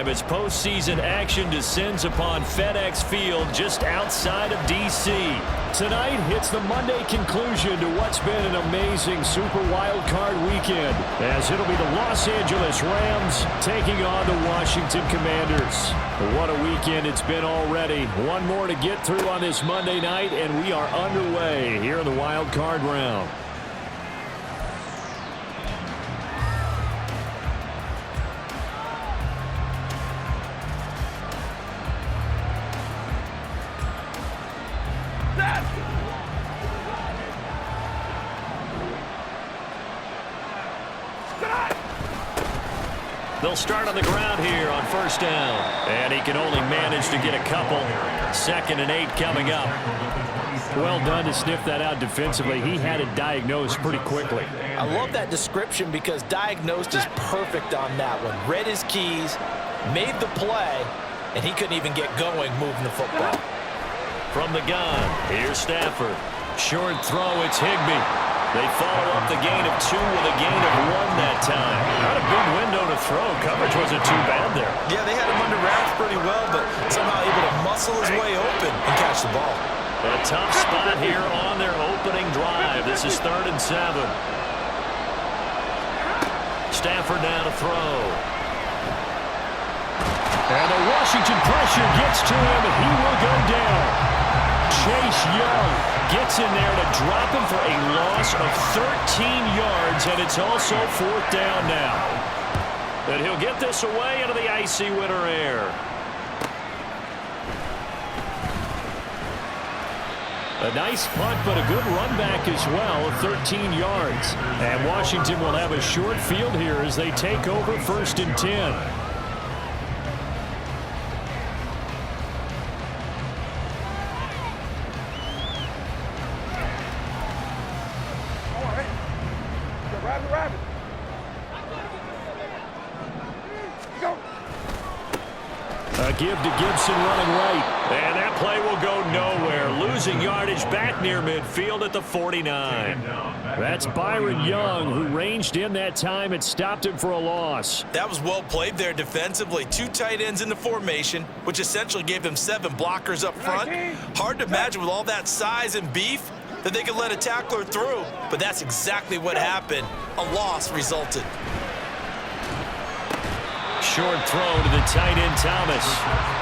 time as postseason action descends upon FedEx Field just outside of D.C. Tonight hits the Monday conclusion to what's been an amazing Super Wildcard weekend, as it'll be the Los Angeles Rams taking on the Washington Commanders. What a weekend it's been already. One more to get through on this Monday night, and we are underway here in the Wildcard round. They'll start on the ground here on first down. And he can only manage to get a couple. 2nd and 8 coming up. Well done to sniff that out defensively. He had it diagnosed pretty quickly. I love that description because diagnosed is perfect on that one. Read his keys, made the play, and he couldn't even get going moving the football. From the gun, here's Stafford. Short throw, it's Higbee. They follow up the gain of 2 with a gain of 1 that time. Not a big window to throw. Coverage wasn't too bad there. Yeah, they had him under wraps pretty well, but somehow able to muscle his way open and catch the ball. A tough spot here on their opening drive. This is 3rd and 7. Stafford now to throw. And the Washington pressure gets to him, and he will go down. Chase Young gets in there to drop him for a loss of 13 yards, and it's also 4th down now. And he'll get this away into the icy winter air. A nice punt, but a good run back as well of 13 yards. And Washington will have a short field here as they take over 1st and 10. A give to Gibson running right. And that play will go nowhere. Losing yardage back near midfield at the 49. That's Byron Young, who ranged in that time and stopped him for a loss. That was well played there defensively. 2 tight ends in the formation, which essentially gave them 7 blockers up front. Hard to imagine with all that size and beef that they could let a tackler through. But that's exactly what happened. A loss resulted. Short throw to the tight end, Thomas.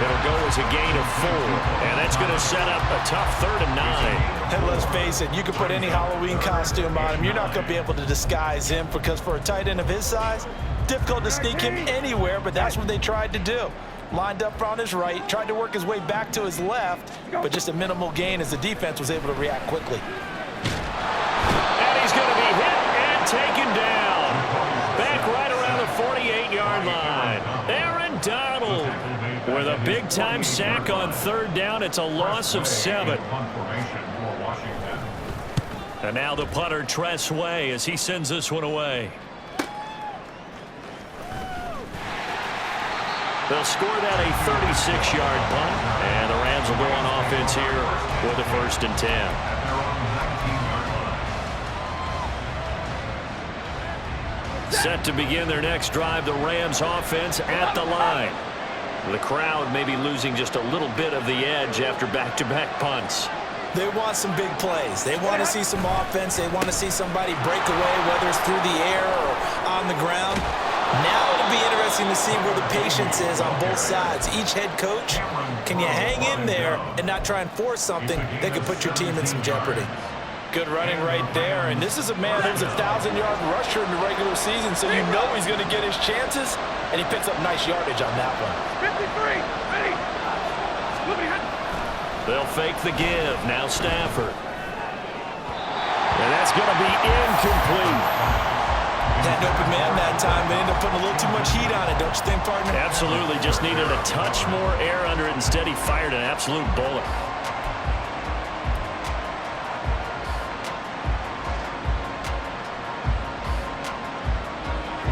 It'll go as a gain of 4. And that's going to set up a tough 3rd and 9. And let's face it, you can put any Halloween costume on him. You're not going to be able to disguise him because for a tight end of his size, difficult to sneak him anywhere, but that's what they tried to do. Lined up on his right, tried to work his way back to his left, but just a minimal gain as the defense was able to react quickly. And he's going to be hit and taken down. Back right around the 48-yard line. Aaron Donald with a big-time sack on 3rd down. It's a loss of 7. And now the punter, Tress Way, as he sends this one away. They'll score that a 36-yard punt, and the Rams will go on offense here with a 1st and 10. Set to begin their next drive, the Rams offense at the line. The crowd may be losing just a little bit of the edge after back-to-back punts. They want some big plays. They want to see some offense. They want to see somebody break away, whether it's through the air or on the ground. Now it'll be interesting to see where the patience is on both sides. Each head coach, can you hang in there and not try and force something that could put your team in some jeopardy? Good running right there, and this is a man who's a 1,000-yard rusher in the regular season, so you know he's going to get his chances, and he picks up nice yardage on that one. 53, ready. They'll fake the give. Now Stafford. And that's going to be incomplete. Had an open man that time, but ended up putting a little too much heat on it, don't you think, partner? Absolutely. Just needed a touch more air under it. Instead, he fired an absolute bullet.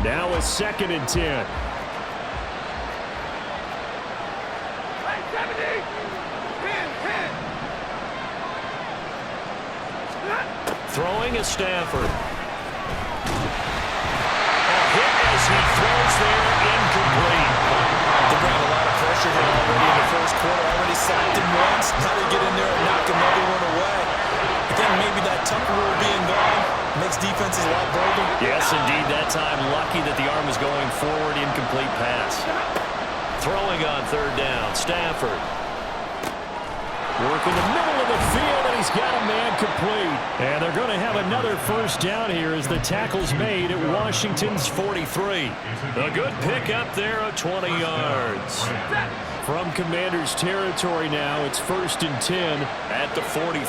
Now a 2nd and 10. Hey, 70. 10. Throwing is Stafford. A hit as he throws there, incomplete. The sacked him once. Now they get in there and knock another one away. I think maybe that Tucker rule being gone makes defenses a lot bolder. Yes, indeed. That time, lucky that the arm was going forward. Incomplete pass. Throwing on third down. Stafford. Work in the middle of the field, and he's got a man complete. And they're going to have another first down here as the tackle's made at Washington's 43. A good pickup there of 20 yards. From Commander's territory now, it's 1st and 10 at the 43.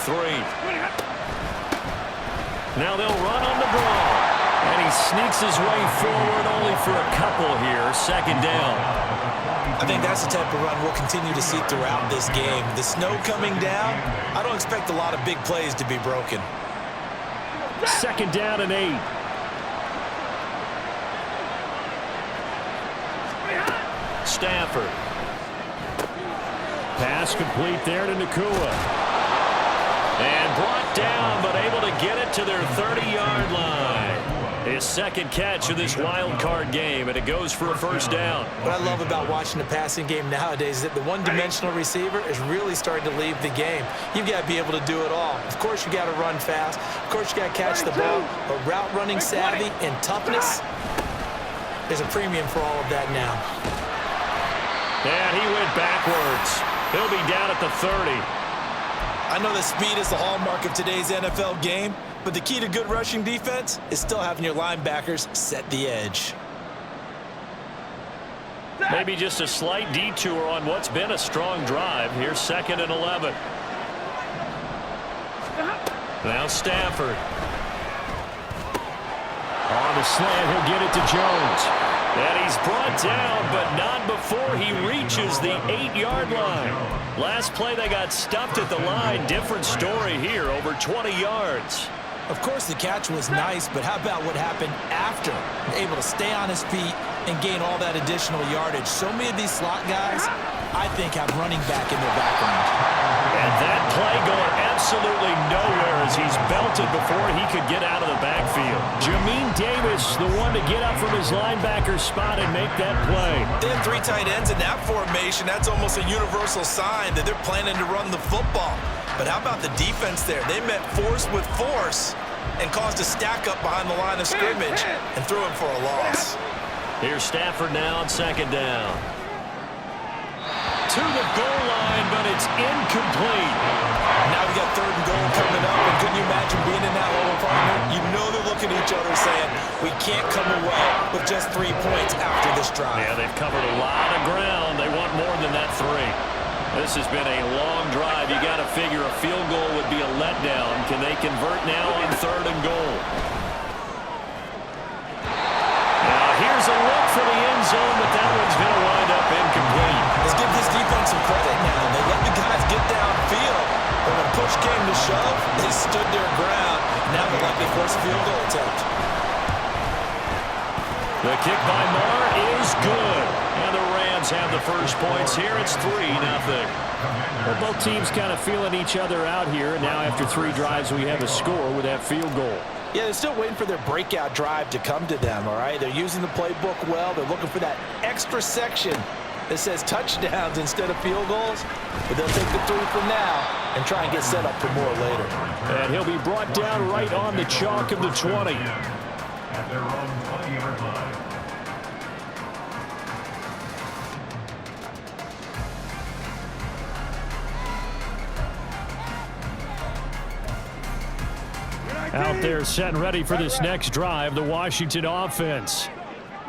Now they'll run on the ball. And he sneaks his way forward only for a couple here. 2nd down. I think that's the type of run we'll continue to see throughout this game. The snow coming down, I don't expect a lot of big plays to be broken. 2nd down and 8. Stafford. Pass complete there to Nakua. And brought down, but able to get it to their 30-yard line. His 2nd catch of this wild card game, and it goes for a 1st down. What I love about watching the passing game nowadays is that the one-dimensional receiver is really starting to leave the game. You've got to be able to do it all. Of course, you got to run fast. Of course, you got to catch the ball. But route running savvy and toughness, there's a premium for all of that now. And he went backwards. He'll be down at the 30. I know that speed is the hallmark of today's NFL game, but the key to good rushing defense is still having your linebackers set the edge. Maybe just a slight detour on what's been a strong drive. Here's 2nd and 11. Now Stafford. On the slant, he'll get it to Jones. And he's brought down, but not before he reaches the 8-yard line. Last play, they got stuffed at the line. Different story here, over 20 yards. Of course, the catch was nice, but how about what happened after? Able to stay on his feet and gain all that additional yardage. So many of these slot guys, I think, have running back in their background. And that play going absolutely nowhere as he's belted before he could get out of the backfield. Jamin Davis, the one to get up from his linebacker spot and make that play. They have 3 tight ends in that formation. That's almost a universal sign that they're planning to run the football. But how about the defense there? They met force with force and caused a stack up behind the line of scrimmage and threw him for a loss. Here's Stafford now on 2nd down. To the goal line, but it's incomplete. Now we got 3rd and goal coming up, and couldn't you imagine being in that hole, partner? You know they're looking at each other saying, we can't come away with just 3 points after this drive. Yeah, they've covered a lot of ground. They want more than that 3. This has been a long drive. You got to figure a field goal would be a letdown. Can they convert now on 3rd and goal? Now here's a look for the end zone, but that one's going to wind up incomplete. Let's give this defense some credit now. They let the guys get downfield, but when push came to shove, they stood their ground. Now they're likely force a field goal attempt. The kick by Marr is good. And the Rams have the first points here. It's 3-0. Well, both teams kind of feeling each other out here. And now after 3 drives, we have a score with that field goal. Yeah, they're still waiting for their breakout drive to come to them, all right? They're using the playbook well. They're looking for that extra section that says touchdowns instead of field goals. But they'll take the 3 for now and try and get set up for more later. And he'll be brought down right on the chalk of the 20. At their own 20-yard line. Out there set and ready for this next drive, the Washington offense.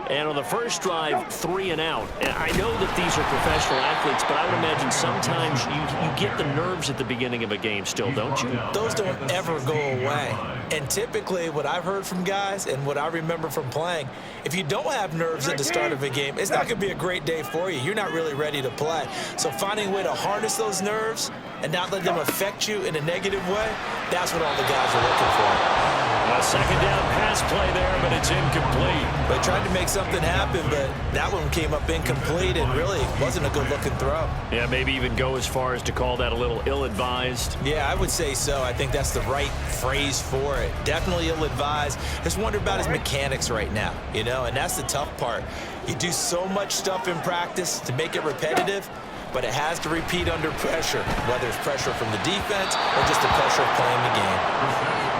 And on the first drive, 3 and out. And I know that these are professional athletes, but I would imagine sometimes you get the nerves at the beginning of a game still, don't you? Those don't ever go away. And typically what I've heard from guys and what I remember from playing, if you don't have nerves at the start of a game, it's not going to be a great day for you. You're not really ready to play. So finding a way to harness those nerves and not let them affect you in a negative way, that's what all the guys are looking for. A 2nd down pass play there, but it's incomplete. They tried to make something happen, but that one came up incomplete and really wasn't a good-looking throw. Yeah, maybe even go as far as to call that a little ill-advised. Yeah, I would say so. I think that's the right phrase for it. Definitely ill-advised. Just wonder about his mechanics right now, you know, and that's the tough part. You do so much stuff in practice to make it repetitive, but it has to repeat under pressure, whether it's pressure from the defense or just the pressure of playing the game.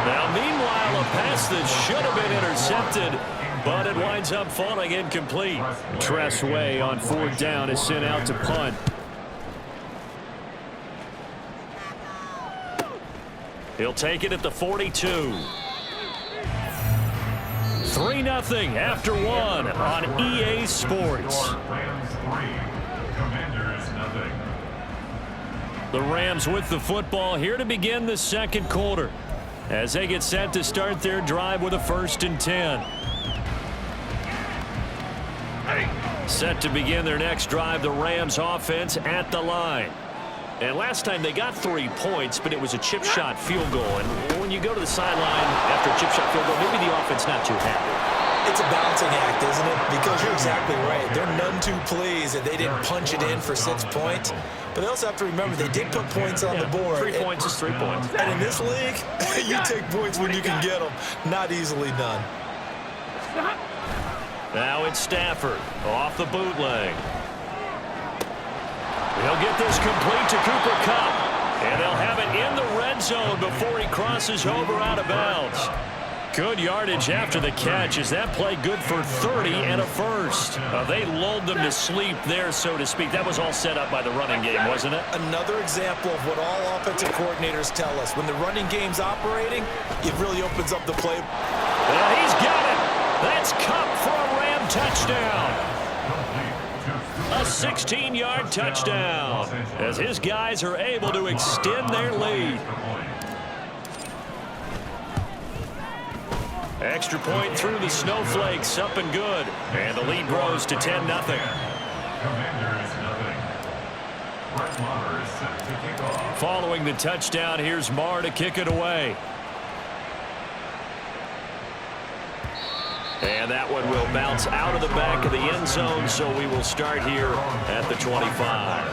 Now, meanwhile, a pass that should have been intercepted, but it winds up falling incomplete. Tress Way on 4th down is sent out to punt. He'll take it at the 42. 3-0 after 1 on EA Sports. Rams 3, Commanders 0. The Rams with the football here to begin the second quarter as they get set to start their drive with a 1st and 10. Set to begin their next drive, the Rams offense at the line. And last time they got 3 points, but it was a chip shot field goal. And when you go to the sideline after a chip shot field goal, maybe the offense not too happy. It's a balancing act, isn't it? Because you're exactly right. They're none too pleased that they didn't punch it in for 6 points. But they also have to remember they did put points on the board. 3 points is 3 points. And in this league, you take points when you can get them. Not easily done. Now it's Stafford off the bootleg. He'll get this complete to Cooper Kupp. And they'll have it in the red zone before he crosses over out of bounds. Good yardage after the catch. Is that play good for 30 and a first? They lulled them to sleep there, so to speak. That was all set up by the running game, wasn't it? Another example of what all offensive coordinators tell us. When the running game's operating, it really opens up the play. Well, he's got it. That's Kupp for a Ram touchdown. A 16-yard touchdown as his guys are able to extend their lead. Extra point through the snowflakes, up and good. And the lead grows to 10-0. Commanders 0. Brett Maher is set to kick off. Following the touchdown, here's Maher to kick it away. And that one will bounce out of the back of the end zone, so we will start here at the 25.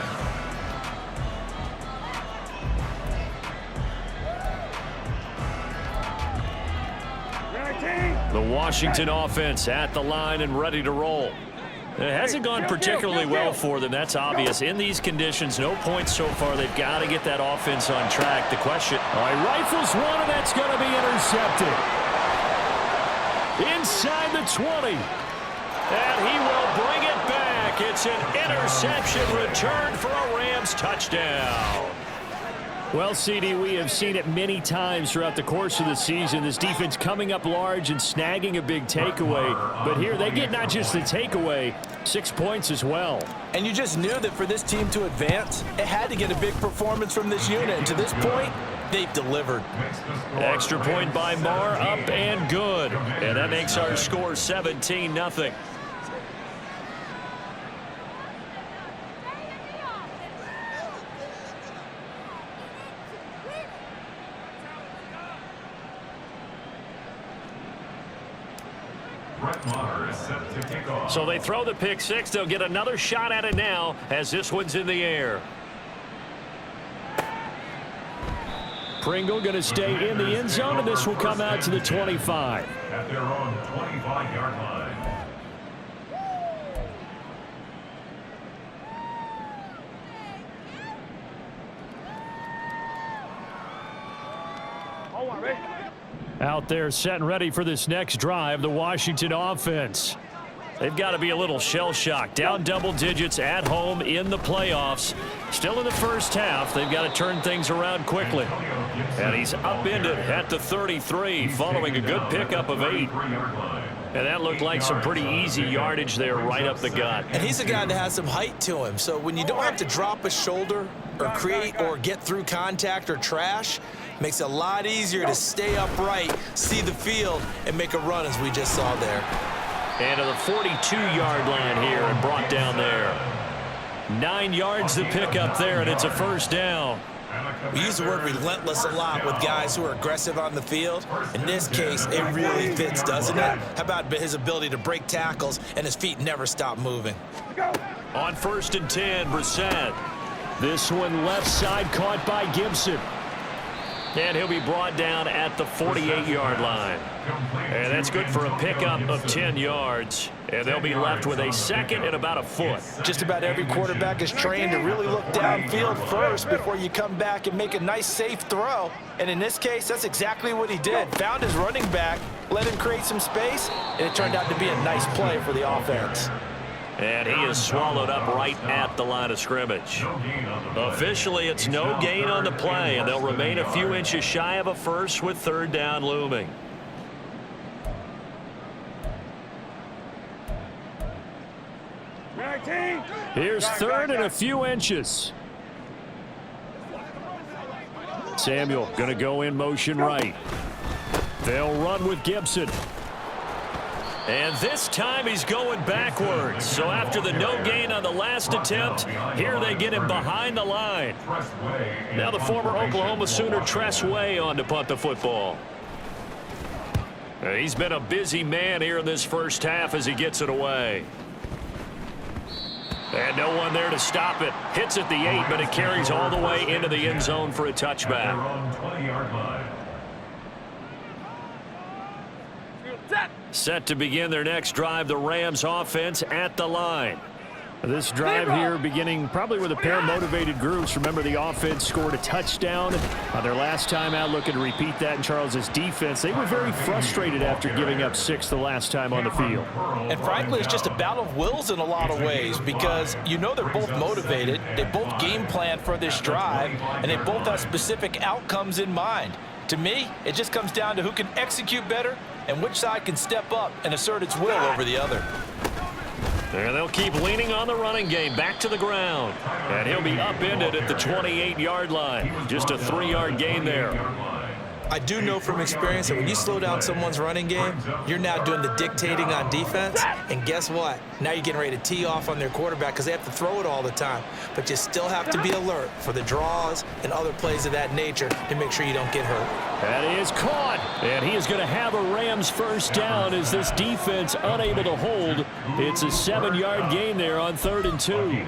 The Washington offense at the line and ready to roll. It hasn't gone particularly well for them, that's obvious. In these conditions, no points so far. They've got to get that offense on track. The question, all right, rifles one, and that's going to be intercepted. Inside the 20. And he will bring it back. It's an interception return for a Rams touchdown. Well, CD, we have seen it many times throughout the course of the season. This defense coming up large and snagging a big takeaway. But here they get not just the takeaway, 6 points as well. And you just knew that for this team to advance, it had to get a big performance from this unit. And to this point, they've delivered. Extra point by Maher, up and good. And that makes our score 17-0. Brett Maher is set to kick off. So they throw the pick six. They'll get another shot at it now as this one's in the air. Pringle going to stay in the end zone, and this will come out to the 25. At their own 25-yard line. Out there set and ready for this next drive, the Washington offense. They've got to be a little shell-shocked. Down double digits at home in the playoffs. Still in the first half. They've got to turn things around quickly. And he's upended at the 33 following a good pickup of 8. And that looked like some pretty easy yardage there right up the gut. And he's a guy that has some height to him. So when you don't have to drop a shoulder or create or get through contact or trash, makes it a lot easier to stay upright, see the field, and make a run as we just saw there. And to the 42-yard line here and brought down there. 9 yards to pick up there, and it's a first down. We use the word relentless a lot with guys who are aggressive on the field. In this case, it really fits, doesn't it? How about his ability to break tackles and his feet never stop moving? On 1st and 10, Brissett. This one left side caught by Gibson. And he'll be brought down at the 48-yard line. And that's good for a pickup of 10 yards. And they'll be left with a second and about a foot. Just about every quarterback is trained to really look downfield first before you come back and make a nice, safe throw. And in this case, that's exactly what he did. Found his running back, let him create some space, and it turned out to be a nice play for the offense. And he is swallowed up right at the line of scrimmage. Officially, it's no gain on the play, and they'll remain a few inches shy of a first with third down looming. Here's third and a few inches. Samuel going to go in motion right. They'll run with Gibson. And this time he's going backwards. So after the no gain on the last attempt, here they get him behind the line. Now the former Oklahoma Sooner Tress Way on to punt the football. He's been a busy man here in this first half as he gets it away. And no one there to stop it. Hits at the 8, but it carries all the way into the end zone for a touchback. Set to begin their next drive, the Rams offense at the line. This drive here beginning probably with a pair of motivated groups. Remember, the offense scored a touchdown their last time out. Looking to repeat that in Charles's defense. They were very frustrated after giving up 6 the last time on the field. And frankly, it's just a battle of wills in a lot of ways because you know they're both motivated. They both game plan for this drive, and they both have specific outcomes in mind. To me, it just comes down to who can execute better and which side can step up and assert its will over the other. And they'll keep leaning on the running game back to the ground. And he'll be upended at the 28-yard line. Just a 3-yard gain there. I do know from experience that when you slow down someone's running game, you're now doing the dictating on defense. And guess what? Now you're getting ready to tee off on their quarterback because they have to throw it all the time. But you still have to be alert for the draws and other plays of that nature to make sure you don't get hurt. That is caught. And he is going to have a Rams first down as this defense unable to hold. It's a 7-yard gain there on 3rd and 2.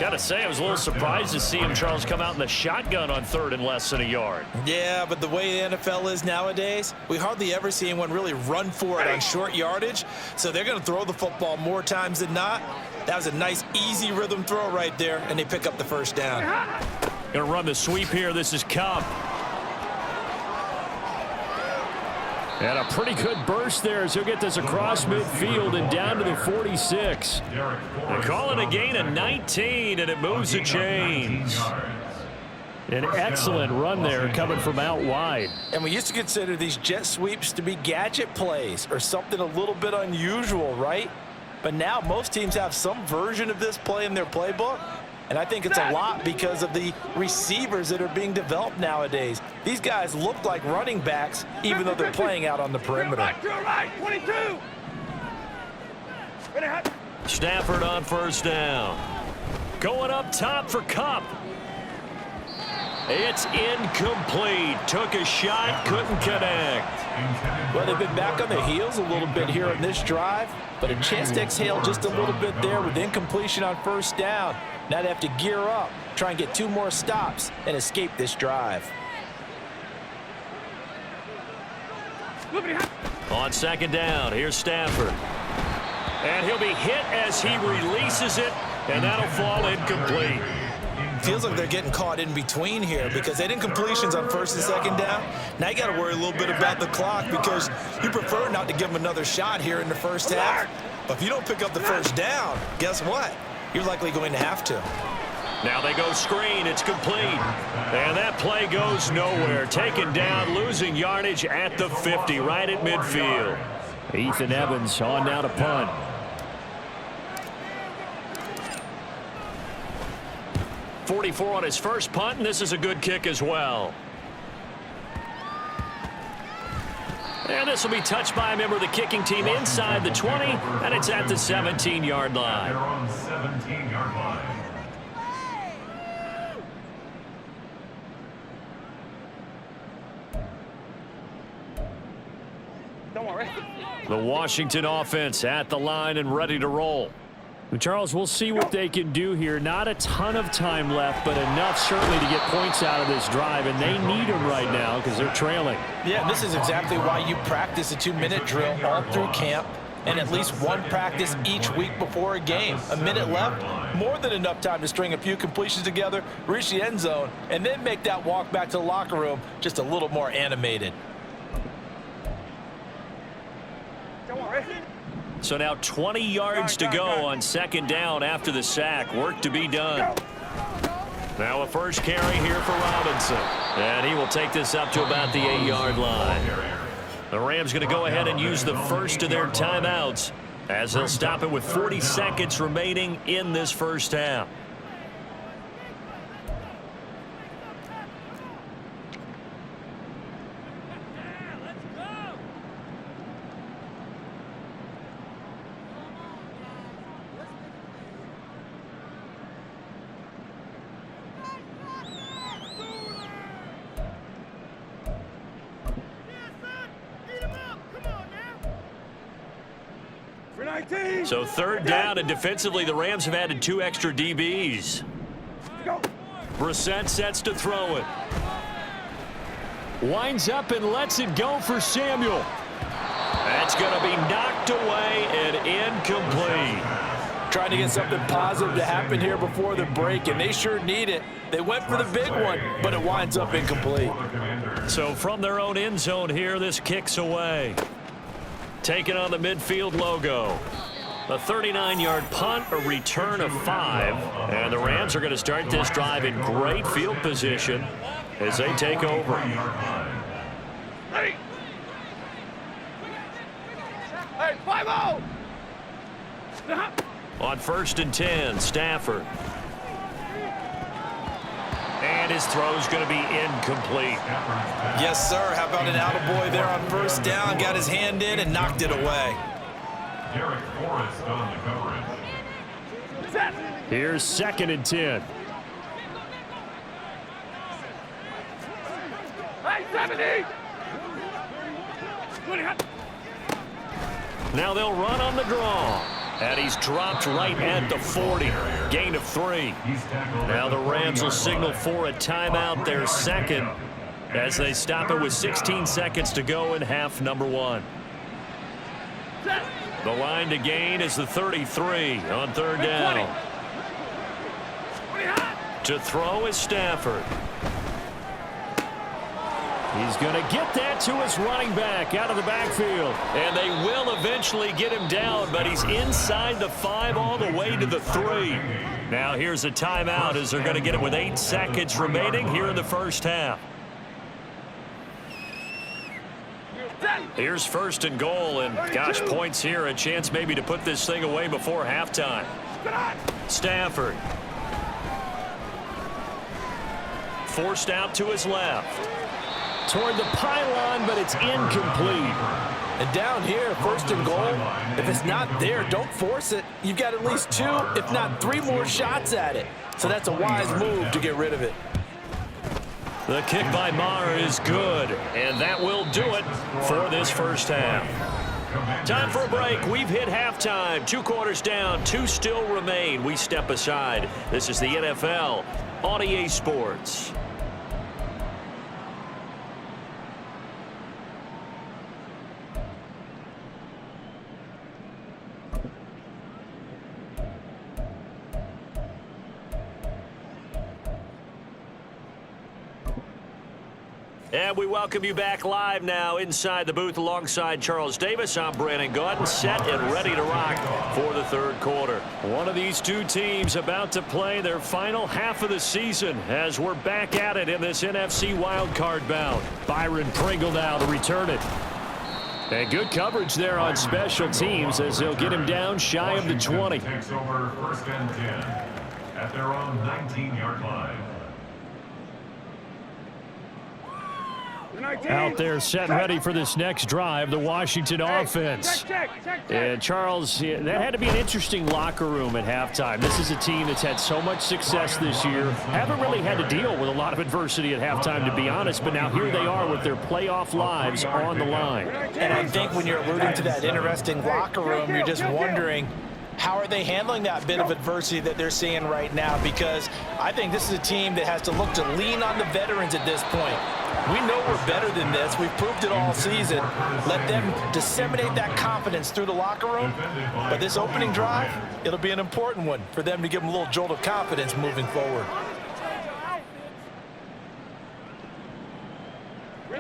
Got to say, I was a little surprised to see him, Charles, come out in the shotgun on 3rd and less than a yard. Yeah, but the way the NFL is nowadays, we hardly ever see anyone really run for it on short yardage. So they're going to throw the football more times than not. That was a nice, easy rhythm throw right there, and they pick up the first down. Going to run the sweep here. This is Cobb. And a pretty good burst there as he'll get this across midfield and down to the 46. They call it a gain of 19, and it moves the chains. An excellent run there coming from out wide. And we used to consider these jet sweeps to be gadget plays or something a little bit unusual, right? But now most teams have some version of this play in their playbook. And I think it's a lot because of the receivers that are being developed nowadays. These guys look like running backs even though they're playing out on the perimeter. Stafford on first down. Going up top for Kupp. It's incomplete. Took a shot, couldn't connect. Well, they've been back on their heels a little bit here in this drive, but a chance to exhale just a little bit there with incompletion on first down. Now they have to gear up, try and get 2 more stops and escape this drive. On 2nd down, here's Stafford. And he'll be hit as he releases it, and that'll fall incomplete. Feels like they're getting caught in between here because they didn't completions on 1st and 2nd down. Now you got to worry a little bit about the clock because you prefer not to give them another shot here in the first half. But if you don't pick up the first down, guess what? You're likely going to have to. Now they go screen. It's complete. And that play goes nowhere. Taken down, losing yardage at the 50, right at midfield. Ethan Evans on now to punt. .44 on his first punt, and this is a good kick as well. And this will be touched by a member of the kicking team inside the 20, and it's at the 17-yard line. They're on 17-yard line. The Washington offense at the line and ready to roll. Charles, we'll see what they can do here. Not a ton of time left, but enough certainly to get points out of this drive, and they need them right now because they're trailing. Yeah, this is exactly why you practice a 2-minute drill all through camp and at least one practice each week before a game. A minute left, more than enough time to string a few completions together, reach the end zone, and then make that walk back to the locker room just a little more animated. So now 20 yards to go on second down after the sack. Work to be done. Now a first carry here for Robinson. And he will take this up to about the 8-yard line. The Rams going to go ahead and use the first of their timeouts as they'll stop it with 40 seconds remaining in this first half. So third down, and defensively the Rams have added 2 extra DBs. Brissett sets to throw it. Winds up and lets it go for Samuel. That's going to be knocked away and incomplete. Trying to get something positive to happen here before the break, and they sure need it. They went for the big one, but it winds up incomplete. So from their own end zone here, this kicks away. Taking on the midfield logo. A 39-yard punt, a return of 5. And the Rams are going to start this drive in great field position as they take over. Hey, 5-0! On 1st and 10, Stafford. And his throw's going to be incomplete. Yes, sir. How about an attaboy there on first down? Got his hand in and knocked it away. Derek Forrest on the coverage. Here's 2nd and 10. Hey, 70! Now they'll run on the draw. And he's dropped right at the 40. Gain of 3. Now the Rams will signal for a timeout, their second, as they stop it with 16 seconds to go in half number 1. The line to gain is the 33 on third down. To throw is Stafford. He's going to get that to his running back out of the backfield. And they will eventually get him down, but he's inside the 5 all the way to the 3. Now here's a timeout as they're going to get it with 8 seconds remaining here in the first half. Here's 1st and goal, and gosh, points here, a chance maybe to put this thing away before halftime. Stafford. Forced out to his left. Toward the pylon, but it's incomplete. And down here, 1st and goal, if it's not there, don't force it. You've got at least 2, if not 3 more shots at it. So that's a wise move to get rid of it. The kick by Maher is good, and that will do it for this first half. Time for a break. We've hit halftime. 2 quarters down, 2 still remain. We step aside. This is the NFL on EA Sports. And we welcome you back live now inside the booth alongside Charles Davis. I'm Brandon Gaudin, set and ready to rock for the third quarter. One of these 2 teams about to play their final half of the season as we're back at it in this NFC wildcard bout. Byron Pringle now to return it. And good coverage there on special teams as they'll get him down shy of the 20. Takes over 1st and 10 at their own 19-yard line. Out there set and ready for this next drive, the Washington offense. And Charles, that had to be an interesting locker room at halftime. This is a team that's had so much success this year. Haven't really had to deal with a lot of adversity at halftime, to be honest, but now here they are with their playoff lives on the line. And I think when you're alluding to that interesting locker room, you're just wondering How are they handling that bit of adversity that they're seeing right now? Because I think this is a team that has to look to lean on the veterans at this point. We know we're better than this. We've proved it all season. Let them disseminate that confidence through the locker room. But this opening drive, it'll be an important one for them to give them a little jolt of confidence moving forward.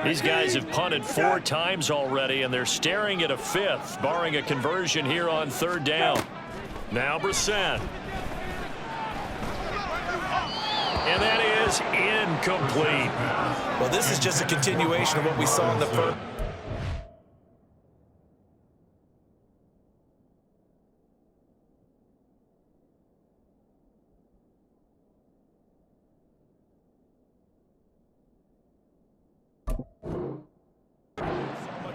These guys have punted 4 times already, and they're staring at a 5th, barring a conversion here on 3rd down. Now Brissett. And that is incomplete. Well, this is just a continuation of what we saw in the first.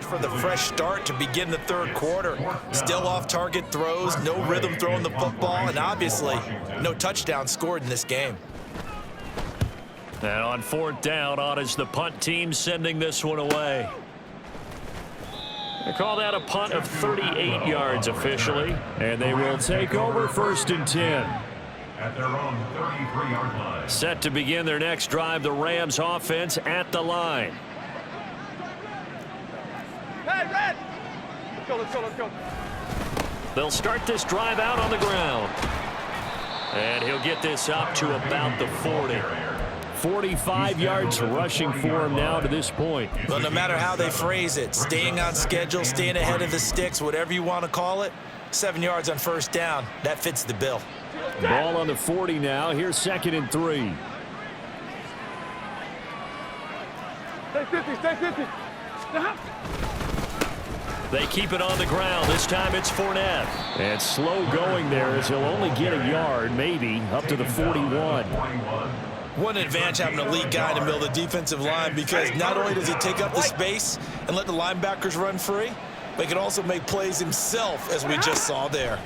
For the fresh start to begin the 3rd quarter. Still off target throws, no rhythm throwing the football, and obviously no touchdown scored in this game. And on 4th down, on is the punt team sending this one away. They call that a punt of 38 yards officially, and they will take over 1st and 10. At their own 33-yard line. Set to begin their next drive, the Rams offense at the line. Hey, Red! Let's go, let's go, let's go. They'll start this drive out on the ground. And he'll get this up to about the 40. 45 yards rushing for him now to this point. Well, no matter how they phrase it, staying on schedule, staying ahead of the sticks, whatever you want to call it, 7 yards on 1st down, that fits the bill. Ball on the 40 now. Here's 2nd and 3. Stay 50, stay 50. They keep it on the ground. This time it's Fournette. And slow going there as he'll only get a yard, maybe, up to the 41. What an advantage having a elite guy in the middle of the defensive line, because not only does he take up the space and let the linebackers run free, but he can also make plays himself, as we just saw there.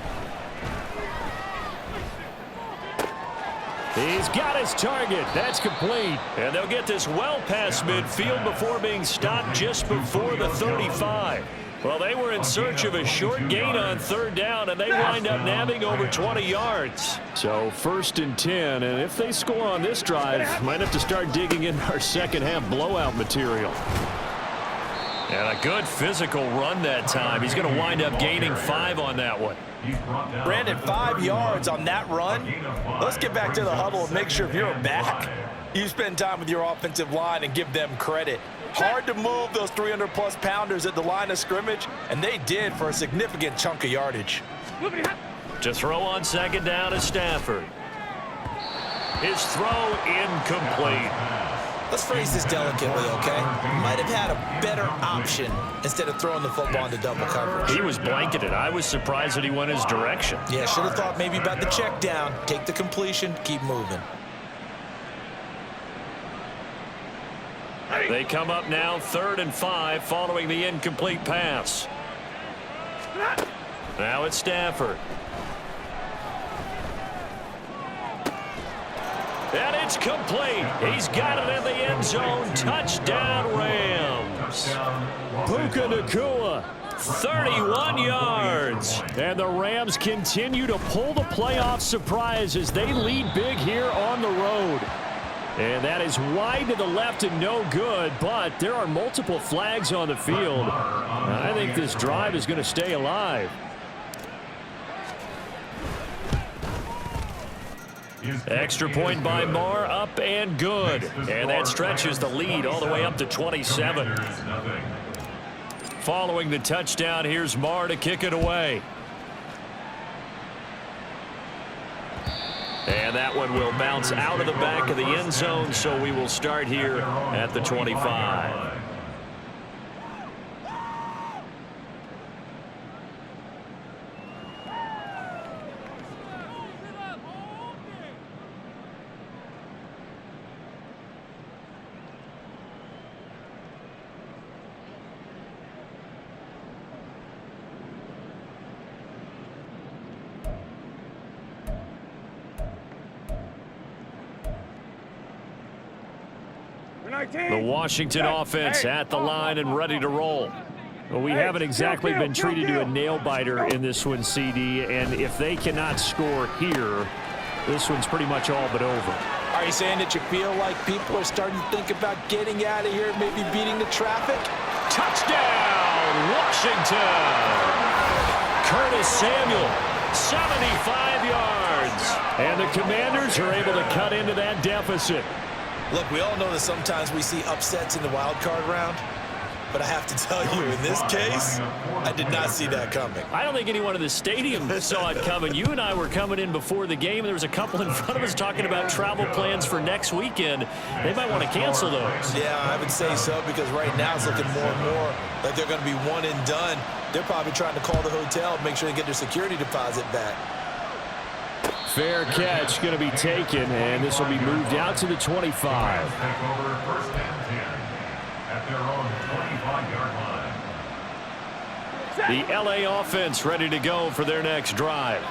He's got his target. That's complete. And they'll get this well past midfield before being stopped just before the 35. Well, they were in search of a short gain on 3rd down, and they wind up nabbing over 20 yards. So 1st and 10, and if they score on this drive, might have to start digging in our second-half blowout material. And a good physical run that time. He's going to wind up gaining 5 on that one. Brandon, 5 yards on that run. Let's get back to the huddle and make sure if you're back, you spend time with your offensive line and give them credit. Hard to move those 300-plus pounders at the line of scrimmage, and they did for a significant chunk of yardage. To throw on 2nd down is Stafford. His throw incomplete. Let's phrase this delicately, okay? Might have had a better option instead of throwing the football into double coverage. He was blanketed. I was surprised that he went his direction. Yeah, should have thought maybe about the check down, take the completion, keep moving. They come up now 3rd and 5 following the incomplete pass. Now it's Stafford. And it's complete. He's got it in the end zone. Touchdown, Rams. Puka Nacua, 31 yards. And the Rams continue to pull the playoff surprise as they lead big here on the road. And that is wide to the left and no good, but there are multiple flags on the field. I think this drive is going to stay alive. Extra point by Marr, up and good. And that stretches the lead all the way up to 27. Following the touchdown, here's Marr to kick it away. And that one will bounce out of the back of the end zone, so we will start here at the 25. The Washington offense at the line and ready to roll. Well, we haven't exactly been treated to a nail-biter in this one, CD, and if they cannot score here, this one's pretty much all but over. Are you saying that you feel like people are starting to think about getting out of here, maybe beating the traffic? Touchdown, Washington! Curtis Samuel, 75 yards. And the Commanders are able to cut into that deficit. Look, we all know that sometimes we see upsets in the wild card round. But I have to tell you, in this case, I did not see that coming. I don't think anyone in the stadium saw it coming. You and I were coming in before the game, and there was a couple in front of us talking about travel plans for next weekend. They might want to cancel those. Yeah, I would say so, because right now it's looking more and more like they're going to be one and done. They're probably trying to call the hotel and make sure they get their security deposit back. Fair catch going to be taken, and this will be moved out to the 25. Take over first and 10 at their own 25-yard line. The LA offense ready to go for their next drive.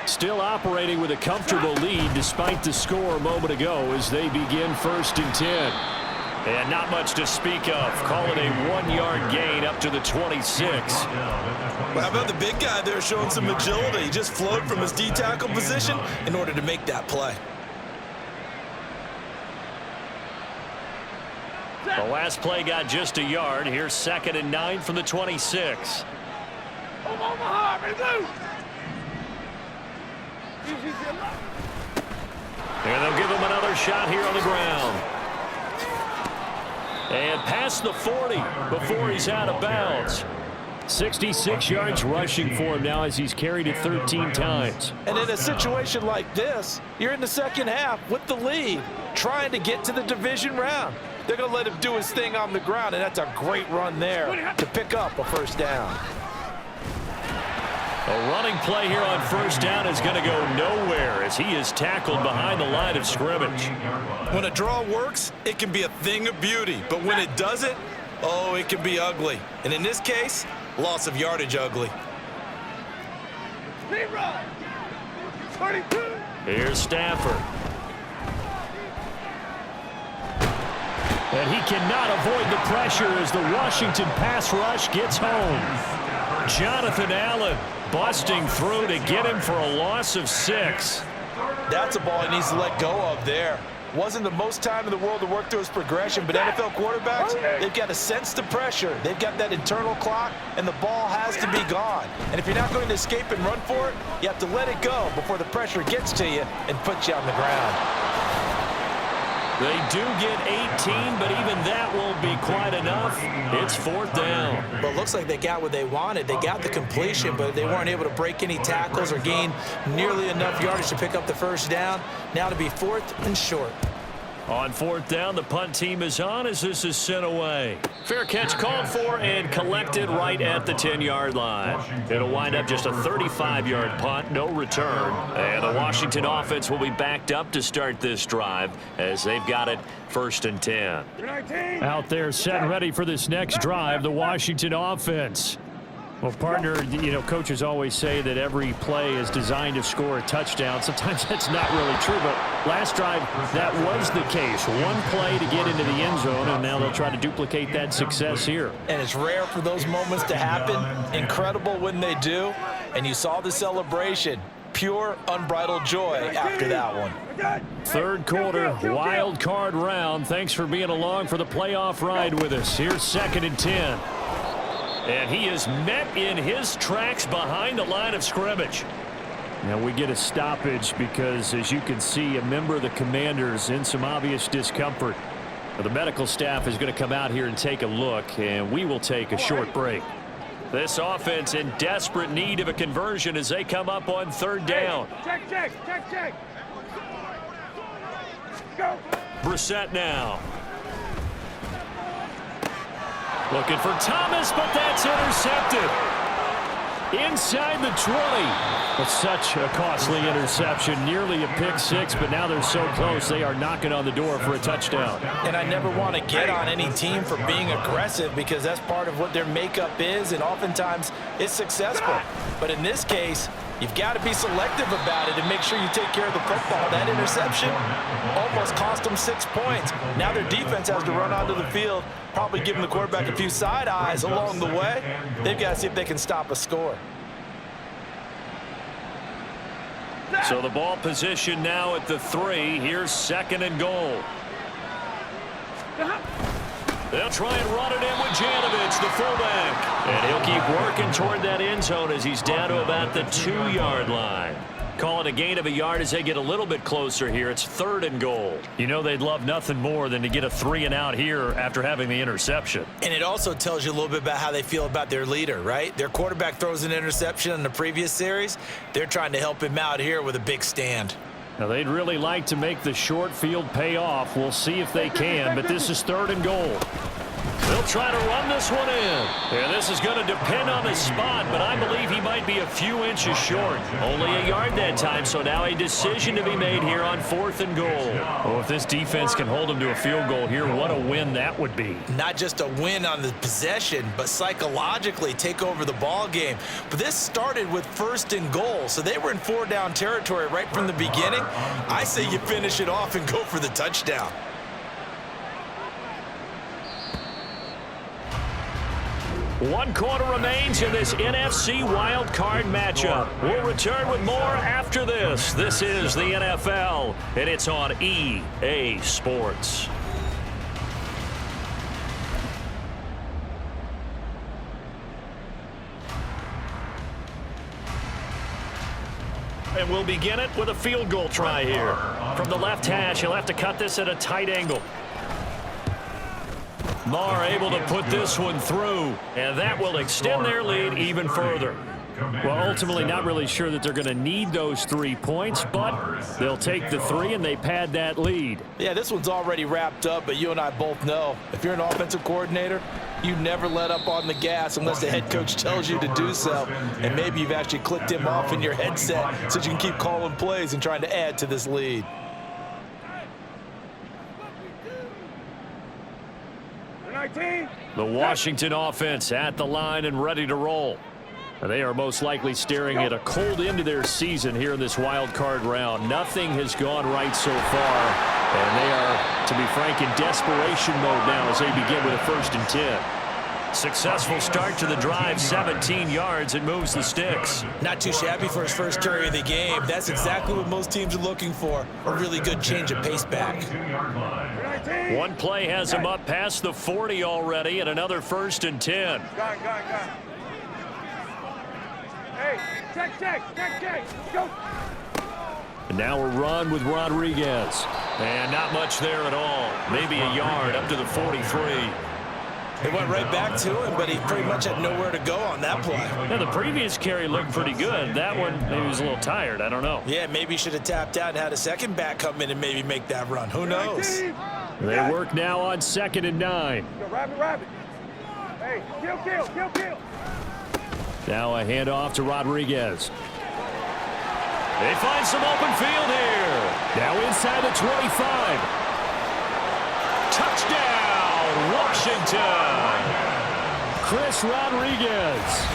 Still operating with a comfortable lead despite the score a moment ago as they begin first and 10. And not much to speak of. Call it a 1-yard gain up to the 26. Well, how about the big guy there showing some agility? He just floated from his D-tackle position in order to make that play. The last play got just a yard. Here's 2nd and 9 from the 26. Omaha, ready to go. And they'll give him another shot here on the ground. And past the 40 before he's out of bounds. 66 yards rushing for him now as he's carried it 13 times. And in a situation like this, you're in the second half with the lead, trying to get to the division round. They're going to let him do his thing on the ground, and that's a great run there to pick up a first down. A running play here on first down is going to go nowhere as he is tackled behind the line of scrimmage. When a draw works, it can be a thing of beauty, but when it doesn't, oh, it can be ugly. And in this case, loss of yardage ugly. Run. 32. Here's Stafford. And he cannot avoid the pressure as the Washington pass rush gets home. Jonathan Allen busting through to get him for a loss of 6. That's a ball he needs to let go of there. Wasn't the most time in the world to work through his progression, but NFL quarterbacks, they've got to sense the pressure. They've got that internal clock, and the ball has to be gone. And if you're not going to escape and run for it, you have to let it go before the pressure gets to you and puts you on the ground. They do get 18, but even that won't be quite enough. It's 4th down. But it looks like they got what they wanted. They got the completion, but they weren't able to break any tackles or gain nearly enough yardage to pick up the first down. Now to be 4th and short. On 4th down, the punt team is on as this is sent away. Fair catch called for and collected right at the 10-yard line. It'll wind up just a 35-yard punt, no return. And the Washington offense will be backed up to start this drive as they've got it 1st and 10. Out there set and ready for this next drive, the Washington offense. Well, partner, you know, coaches always say that every play is designed to score a touchdown. Sometimes that's not really true, but last drive, that was the case. One play to get into the end zone, and now they'll try to duplicate that success here. And it's rare for those moments to happen. Incredible when they do. And you saw the celebration. Pure, unbridled joy after that one. 3rd quarter, wild card round. Thanks for being along for the playoff ride with us. Here's 2nd and 10. And he is met in his tracks behind the line of scrimmage. Now we get a stoppage because, as you can see, a member of the Commanders in some obvious discomfort. The medical staff is going to come out here and take a look, and we will take a short break. This offense in desperate need of a conversion as they come up on 3rd down. Check. Go. Brissett now. Looking for Thomas, but that's intercepted. Inside the 20. It's such a costly interception. Nearly a pick 6, but now they're so close they are knocking on the door for a touchdown. And I never want to get on any team for being aggressive because that's part of what their makeup is, and oftentimes it's successful. But in this case, You've got to be selective about it and make sure you take care of the football. That interception almost cost them 6 points. Now their defense has to run onto the field, probably giving the quarterback a few side eyes along the way. They've got to see if they can stop a score. So the ball position now at the 3. Here's 2nd and goal. They'll try and run it in with Janovich, the fullback. And he'll keep working toward that end zone as he's down to about the 2-yard line. Call it a gain of a yard as they get a little bit closer here. It's 3rd and goal. You know they'd love nothing more than to get a 3 and out here after having the interception. And it also tells you a little bit about how they feel about their leader, right? Their quarterback throws an interception in the previous series. They're trying to help him out here with a big stand. Now, they'd really like to make the short field pay off. We'll see if they can, but this is 3rd and goal. They'll try to run this one in. And this is going to depend on his spot, but I believe he might be a few inches short. Only a yard that time, so now a decision to be made here on 4th and goal. Oh, if this defense can hold him to a field goal here, what a win that would be. Not just a win on the possession, but psychologically take over the ball game. But this started with 1st and goal, so they were in 4-down territory right from the beginning. I say you finish it off and go for the touchdown. One quarter remains in this NFC wildcard matchup. We'll return with more after this. This is the NFL, and it's on EA Sports. And we'll begin it with a field goal try here. From the left hash, he'll have to cut this at a tight angle. Marr able to put this one through, and that will extend their lead even further. Well, ultimately not really sure that they're going to need those 3 points, but they'll take the 3 and they pad that lead. Yeah, this one's already wrapped up, but you and I both know if you're an offensive coordinator, you never let up on the gas unless the head coach tells you to do so. And maybe you've actually clicked him off in your headset so you can keep calling plays and trying to add to this lead. The Washington offense at the line and ready to roll. They are most likely staring at a cold end to their season here in this wild card round. Nothing has gone right so far, and they are, to be frank, in desperation mode now as they begin with a 1st and 10. Successful start to the drive, 17 yards. It moves the sticks. Not too shabby for his first carry of the game. That's exactly what most teams are looking for, a really good change of pace back. One play has him up past the 40 already, and another 1st and 10. Hey, check. Go. And now a run with Rodriguez. And not much there at all. Maybe a yard up to the 43. They went right back to him, but he pretty much had nowhere to go on that play. Now, the previous carry looked pretty good. That one, maybe he was a little tired. I don't know. Yeah, maybe he should have tapped out and had a second back come in and maybe make that run. Who knows? They work now on 2nd and 9. Go, rabbit. Hey, kill. Now a handoff to Rodriguez. They find some open field here. Now inside the 25. Touchdown, Washington. Chris Rodriguez,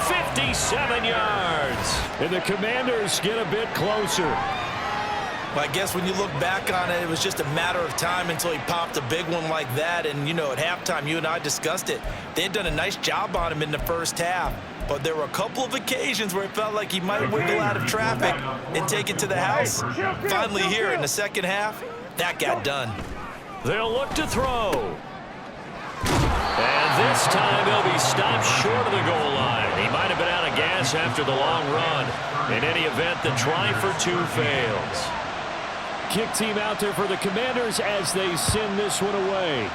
57 yards. And the Commanders get a bit closer. Well, I guess when you look back on it, it was just a matter of time until he popped a big one like that. And, you know, at halftime, you and I discussed it. They had done a nice job on him in the first half. But there were a couple of occasions where it felt like he might wiggle out of traffic and take it to the house. Finally here in the second half, that got done. They'll look to throw. And this time he'll be stopped short of the goal line. He might have been out of gas after the long run. In any event, the try for 2 fails. Kick team out there for the Commanders as they send this one away.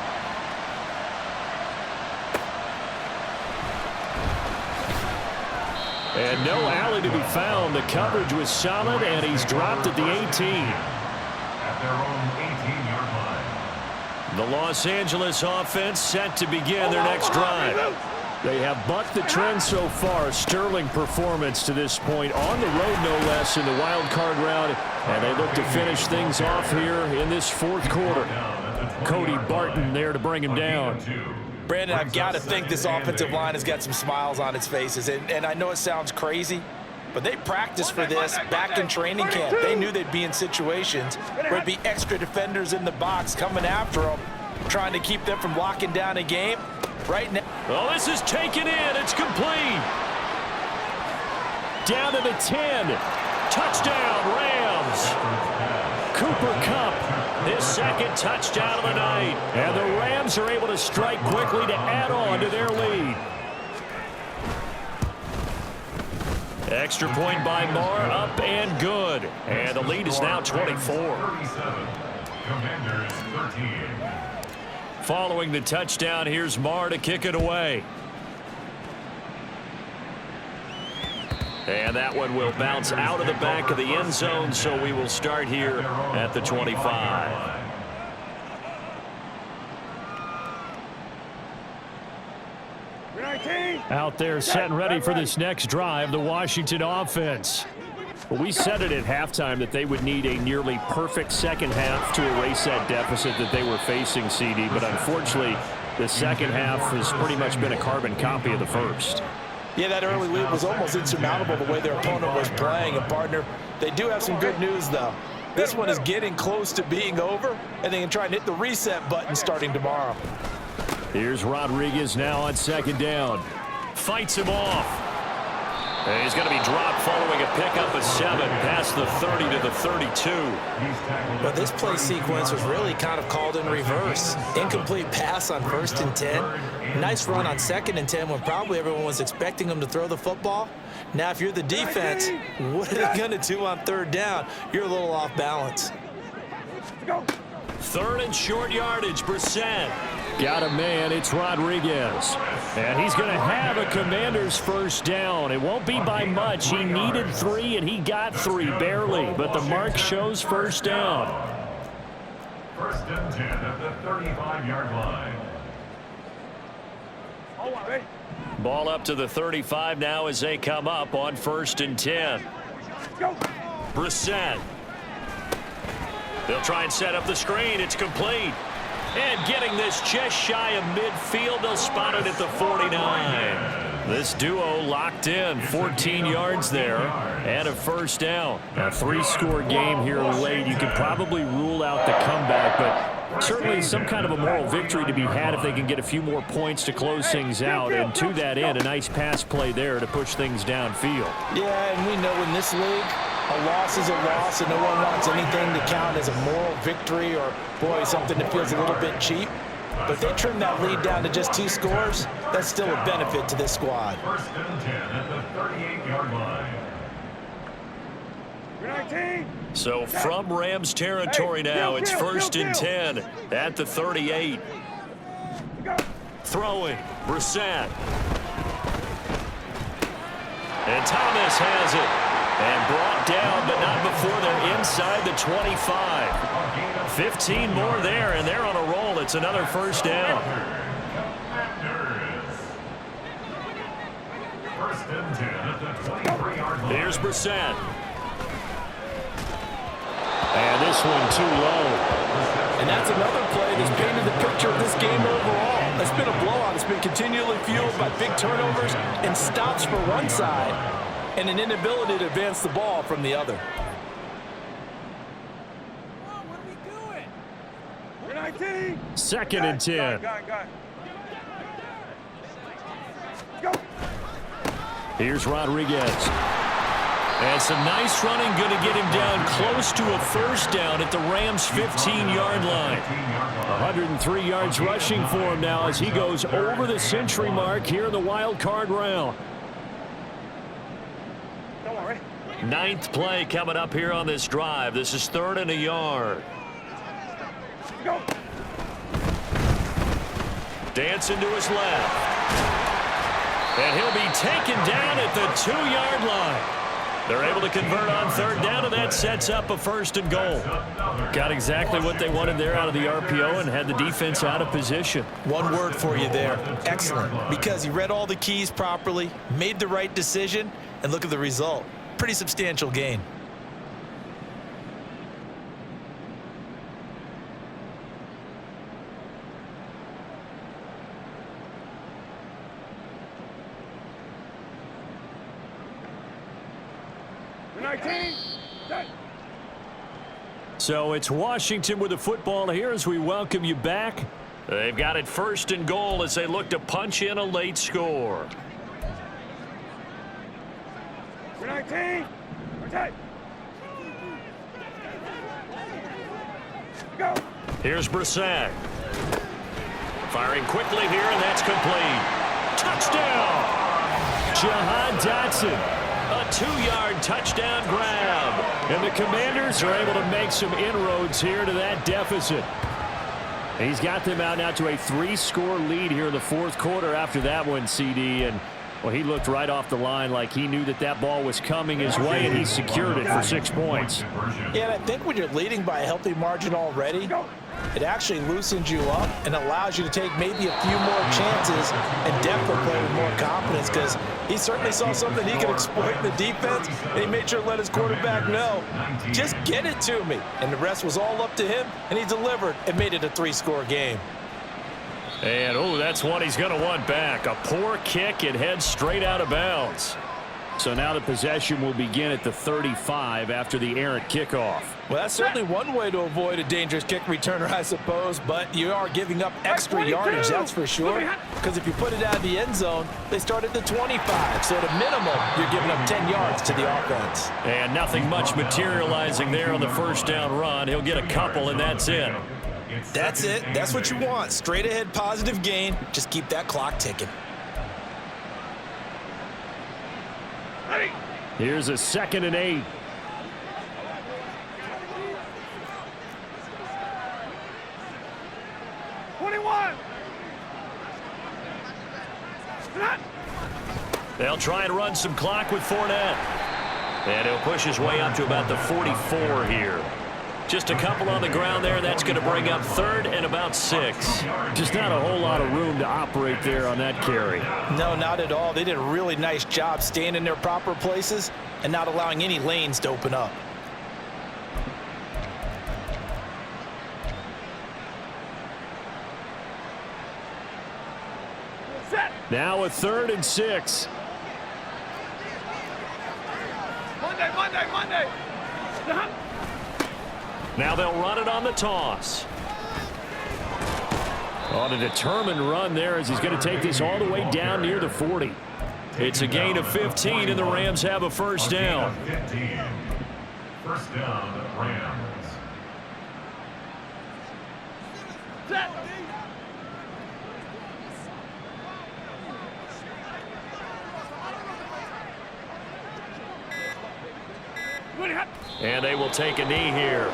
And no alley to be found. The coverage was solid, and he's dropped at the 18. At their own 18-yard line. The Los Angeles offense set to begin their next drive. They have bucked the trend so far. Sterling performance to this point on the road, no less, in the wild card round. And they look to finish things off here in this 4th quarter. Cody Barton there to bring him down. Brandon, I've got to think this offensive line has got some smiles on its faces. And I know it sounds crazy, but they practiced for this back in training camp. They knew they'd be in situations where there'd be extra defenders in the box coming after them, trying to keep them from locking down a game. Right now. Well, this is taken in. It's complete. Down to the 10. Touchdown, Rams. Cooper Kupp, his second touchdown of the night. And the Rams are able to strike quickly to add on to their lead. Extra point by Marr, up and good. And the lead is now 24. 37. Commanders 13. Following the touchdown, here's Marr to kick it away. And that one will bounce out of the back of the end zone, so we will start here at the 25. Out there set and ready for this next drive, the Washington offense. Well, we said it at halftime that they would need a nearly perfect second half to erase that deficit that they were facing, CD, but unfortunately, the second half has pretty much been a carbon copy of the first. Yeah, that early lead was almost insurmountable the way their opponent was playing. And, partner, they do have some good news, though. This one is getting close to being over, and they can try and hit the reset button starting tomorrow. Here's Rodriguez now on second down. Fights him off. And he's going to be dropped following a pickup of 7 past the 30 to the 32. But this play sequence was really kind of called in reverse. Incomplete pass on 1st and 10. Nice run on 2nd and 10 when probably everyone was expecting him to throw the football. Now, if you're the defense, what are they going to do on 3rd down? You're a little off balance. 3rd and short yardage, Brissett. Got a man, it's Rodriguez. And he's going to have a Commander's first down. It won't be by much. He needed 3, and he got 3, barely. But the mark shows first down. 1st and 10 at the 35-yard line. Ball up to the 35 now as they come up on 1st and 10. Brissett. They'll try and set up the screen. It's complete. And getting this just shy of midfield, they'll spot it at the 49. This duo locked in, 14 yards there, and a first down. A 3-score game here late. You could probably rule out the comeback, but certainly some kind of a moral victory to be had if they can get a few more points to close things out. And to that end, a nice pass play there to push things downfield. Yeah, and we know in this league, a loss is a loss, and no one wants anything to count as a moral victory or, boy, something that feels a little bit cheap. But if they trim that lead down to just 2 scores, that's still a benefit to this squad. 1st and 10 at the 38-yard line. So from Rams territory now, it's 1st and 10 at the 38. Throwing, Brissett. And Thomas has it. And brought down, but not before they're inside the 25. 15 more there, and they're on a roll. It's another first down. 1st and 10 at the 23-yard line. Here's Brissett. And this one too low. And that's another play that's painted the picture of this game overall. It's been a blowout. It's been continually fueled by big turnovers and stops for one side, and an inability to advance the ball from the other. What are we doing? 2nd and 10. Go. Here's Rodriguez. And some nice running, going to get him down close to a first down at the Rams' 15-yard line. 103 yards rushing for him now as he goes over the century mark here in the wild card round. 9th play coming up here on this drive. This is 3rd and a yard. Go. Dancing to his left. And he'll be taken down at the 2-yard line. They're able to convert on 3rd down, and that sets up a 1st and goal. Got exactly what they wanted there out of the RPO and had the defense out of position. One word for you there, excellent, because he read all the keys properly, made the right decision, and look at the result. Pretty substantial gain. 19. Set. So it's Washington with the football here as we welcome you back. They've got it first and goal as they look to punch in a late score. 19. Okay. Go. Here's Brissett. Firing quickly here, and that's complete. Touchdown! Jahan Dotson. A 2-yard touchdown grab. And the Commanders are able to make some inroads here to that deficit. He's got them out now to a 3-score lead here in the fourth quarter after that one, CD. And, well, he looked right off the line like he knew that that ball was coming his way, and he secured it for 6 points. Yeah, and I think when you're leading by a healthy margin already, it actually loosens you up and allows you to take maybe a few more chances and definitely play with more confidence, because he certainly saw something he could exploit in the defense, and he made sure to let his quarterback know, just get it to me. And the rest was all up to him, and he delivered and made it a 3-score game. And, oh, that's one he's going to want back. A poor kick. It heads straight out of bounds. So now the possession will begin at the 35 after the errant kickoff. Well, that's certainly one way to avoid a dangerous kick returner, I suppose, but you are giving up extra yardage, that's for sure. Because if you put it out of the end zone, they start at the 25. So at a minimum, you're giving up 10 yards to the offense. And nothing much materializing there on the first down run. He'll get a couple, and that's it. That's it. That's what you want. Straight ahead positive gain. Just keep that clock ticking. Here's a 2nd and 8. They'll try and run some clock with Fournette. And he'll push his way up to about the 44 here. Just a couple on the ground there. That's going to bring up 3rd and about 6. Just not a whole lot of room to operate there on that carry. No, not at all. They did a really nice job staying in their proper places and not allowing any lanes to open up. Now a 3rd and 6. Monday. Now they'll run it on the toss. On a determined run there as he's going to take this all the way down near the 40. It's a gain of 15, and the Rams have a first down. 15. First down, Rams. Set. And they will take a knee here.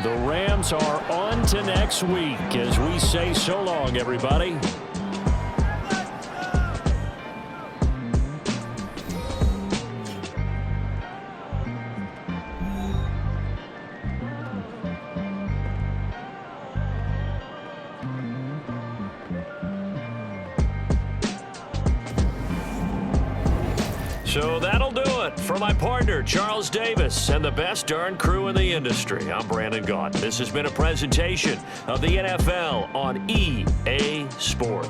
The Rams are on to next week as we say so long, everybody. So that'll do it for my partner, Charles Davis, and the best darn crew in the industry. I'm Brandon Gaunt. This has been a presentation of the NFL on EA Sports.